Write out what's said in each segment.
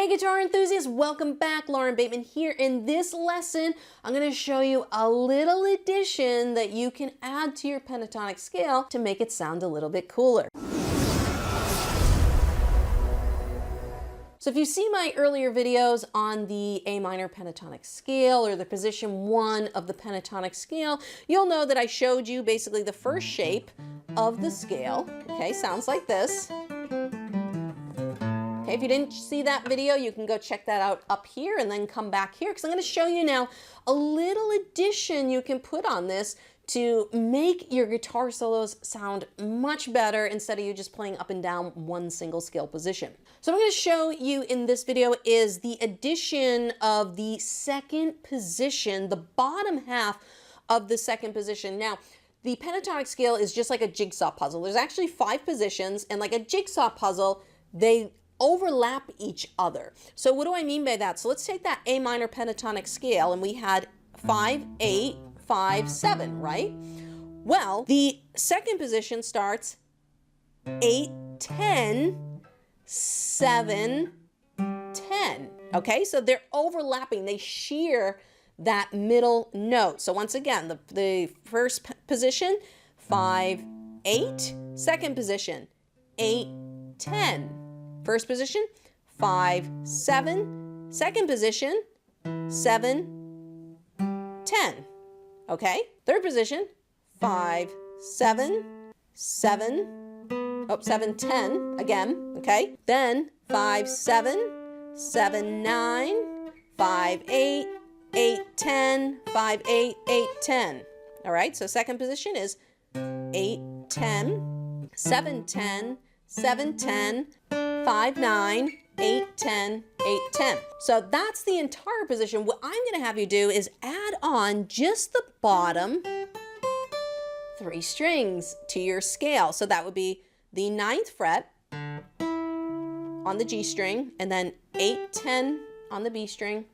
Hey guitar enthusiasts, welcome back. Lauren Bateman here. In this lesson, I'm going to show you a little addition that you can add to your pentatonic scale to make it sound a little bit cooler. So if you see my earlier videos on the A minor pentatonic scale or the position 1 of the pentatonic scale, you'll know that I showed you basically the first shape of the scale. Okay, sounds like this. Okay, if you didn't see that video, you can go check that out up here and then come back here because I'm going to show you now a little addition you can put on this to make your guitar solos sound much better instead of you just playing up and down one single scale position. So what I'm going to show you in this video is the addition of the second position, the bottom half of the second position. Now, the pentatonic scale is just like a jigsaw puzzle. There's actually 5 positions, and like a jigsaw puzzle, they overlap each other. So what do I mean by that? So let's take that A minor pentatonic scale, and we had 5, 8, 5, 7, right? Well, the second position starts 8, 10, 7, 10. Okay, so they're overlapping. They share that middle note. So once again, the first position, 5, 8. Second position, 8, 10. First position, 5, 7. Second position, 7, 10. Okay? Third position, 5, 7, 7. Oh, 7, 10 again. Okay? Then 5, 7, 7, 9, 5, 8, 8, 10, 5, 8, 8, 10. All right? So second position is 8, 10, 7, 10, 7, 10, 5, 9, 8, 10, 8, 10. So that's the entire position. What I'm going to have you do is add on just the bottom 3 strings to your scale. So that would be the 9th fret on the G string, and then 8, 10 on the B string,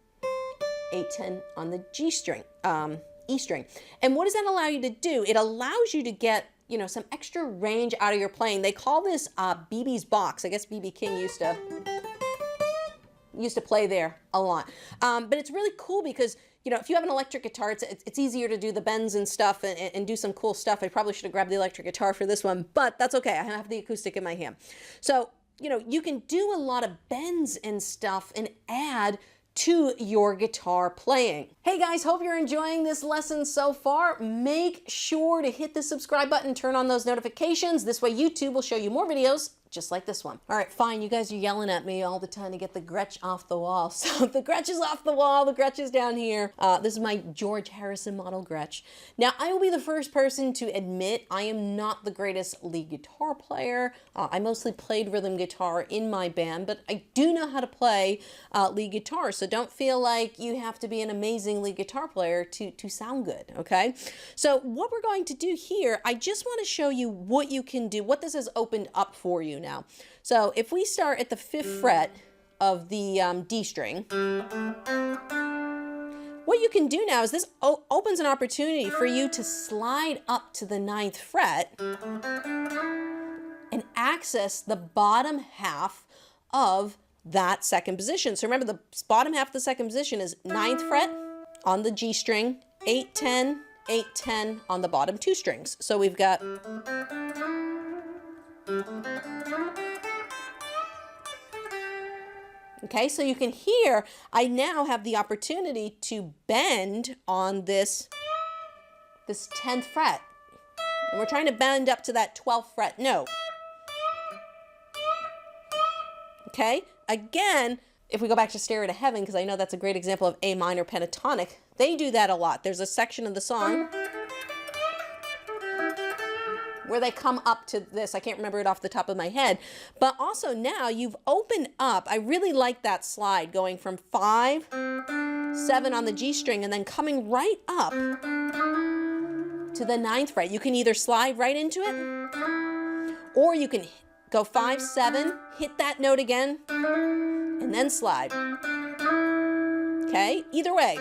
8, 10 on the G string, E string. And what does that allow you to do? It allows you to get, you know, some extra range out of your playing. They call this BB's box. I guess BB King used to play there a lot. But it's really cool because, you know, if you have an electric guitar, it's easier to do the bends and stuff and do some cool stuff. I probably should have grabbed the electric guitar for this one, but that's okay. I have the acoustic in my hand. So, you know, you can do a lot of bends and stuff and add to your guitar playing. Hey guys, hope you're enjoying this lesson so far. Make sure to hit the subscribe button, turn on those notifications. This way YouTube will show you more videos just like this one. All right, fine. You guys are yelling at me all the time to get the Gretsch off the wall. So the Gretsch is off the wall. The Gretsch is down here. This is my George Harrison model Gretsch. Now, I will be the first person to admit I am not the greatest lead guitar player. I mostly played rhythm guitar in my band, but I do know how to play lead guitar. So don't feel like you have to be an amazing lead guitar player to sound good, okay? So what we're going to do here, I just want to show you what you can do, what this has opened up for you now. So if we start at the 5th fret of the D string, what you can do now is this opens an opportunity for you to slide up to the 9th fret and access the bottom half of that second position. So remember, the bottom half of the second position is 9th fret on the G string, 8, 10, 8, 10 on the bottom 2 strings. So we've got okay, so you can hear I now have the opportunity to bend on this 10th fret. And we're trying to bend up to that 12th fret note. Okay, again, if we go back to Stairway to Heaven, because I know that's a great example of A minor pentatonic, they do that a lot. There's a section of the song where they come up to this. I can't remember it off the top of my head. But also now you've opened up, I really like that slide going from 5, 7 on the G string and then coming right up to the 9th fret. You can either slide right into it, or you can go 5, 7, hit that note again, and then slide. Okay, either way.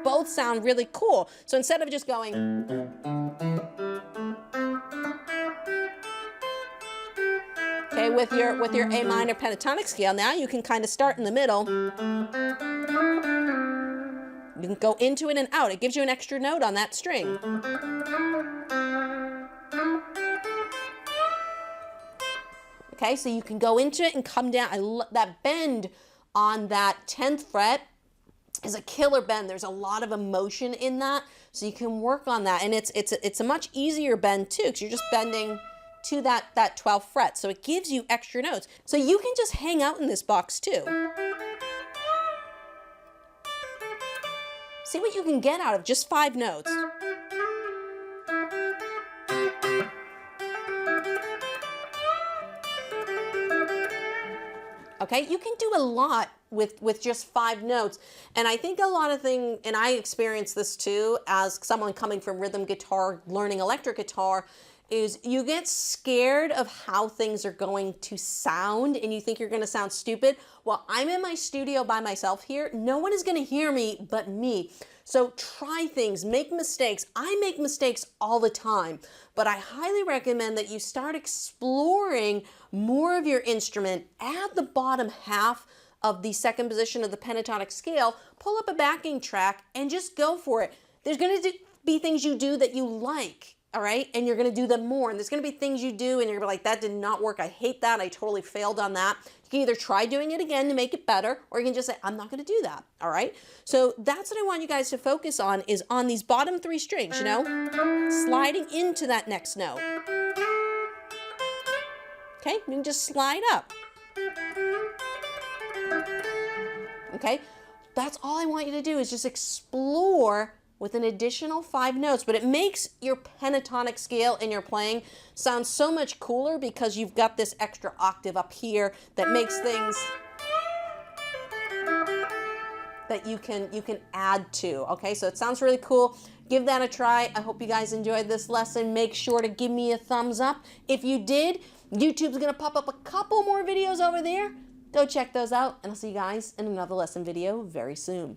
Both sound really cool. So instead of just going, okay, Okay, with your A minor pentatonic scale, now you can kind of start in the middle. You can go into it and out. It gives you an extra note on that string. Okay, so you can go into it and come down. That bend on that 10th fret is a killer bend. There's a lot of emotion in that, so you can work on that. And it's a much easier bend too, because you're just bending to that 12th fret. So it gives you extra notes. So you can just hang out in this box too. See what you can get out of just 5 notes. Okay, you can do a lot with just 5 notes. And I think a lot of things, and I experienced this too as someone coming from rhythm guitar, learning electric guitar, is you get scared of how things are going to sound and you think you're going to sound stupid. Well, I'm in my studio by myself here. No one is going to hear me but me. So try things, make mistakes. I make mistakes all the time, but I highly recommend that you start exploring more of your instrument at the bottom half of the second position of the pentatonic scale. Pull up a backing track and just go for it. There's going to be things you do that you like. All right, and you're going to do them more. And there's going to be things you do and you're going to be like, that did not work. I hate that. I totally failed on that. You can either try doing it again to make it better, or you can just say, I'm not going to do that. All right, so that's what I want you guys to focus on, is on these bottom 3 strings, you know, sliding into that next note. Okay, you can just slide up. Okay, that's all I want you to do, is just explore with an additional 5 notes, but it makes your pentatonic scale in your playing sound so much cooler because you've got this extra octave up here that makes things that you can add to. Okay, so it sounds really cool. Give that a try. I hope you guys enjoyed this lesson. Make sure to give me a thumbs up. If you did, YouTube's gonna pop up a couple more videos over there. Go check those out, and I'll see you guys in another lesson video very soon.